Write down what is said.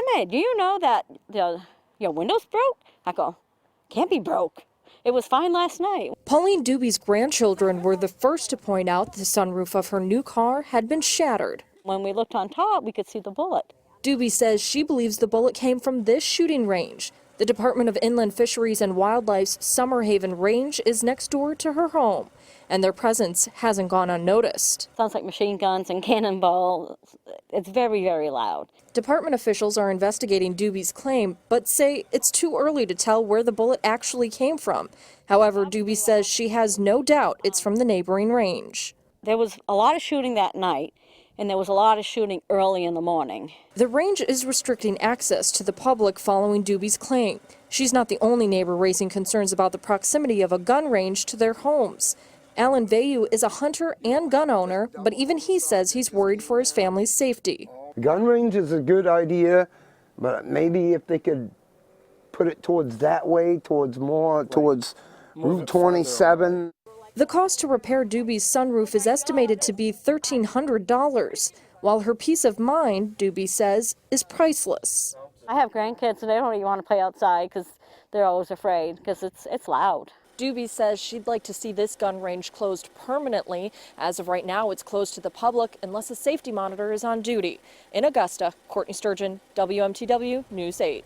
Honey, do you know that your window's broke? I go, can't be broke. It was fine last night. Pauline Doobie's grandchildren were the first to point out the sunroof of her new car had been shattered. When we looked on top, we could see the bullet. Doobie says she believes the bullet came from this shooting range. The Department of Inland Fisheries and Wildlife's Summerhaven Range is next door to her home, and their presence hasn't gone unnoticed. Sounds like machine guns and cannonballs. It's very, very loud. Department officials are investigating Doobie's claim, but say it's too early to tell where the bullet actually came from. However, Doobie says she has no doubt it's from the neighboring range. There was a lot of shooting that night, and there was a lot of shooting early in the morning. The range is restricting access to the public following Doobie's claim. She's not the only neighbor raising concerns about the proximity of a gun range to their homes. Alan Vayu is a hunter and gun owner, but even he says he's worried for his family's safety. The gun range is a good idea, but maybe if they could put it towards that way, towards Route 27. The cost to repair Doobie's sunroof is estimated to be $1,300, while her peace of mind, Doobie says, is priceless. I have grandkids, and they don't even want to play outside because they're always afraid because it's loud. Doobie says she'd like to see this gun range closed permanently. As of right now, it's closed to the public unless a safety monitor is on duty. In Augusta, Courtney Sturgeon, WMTW News 8.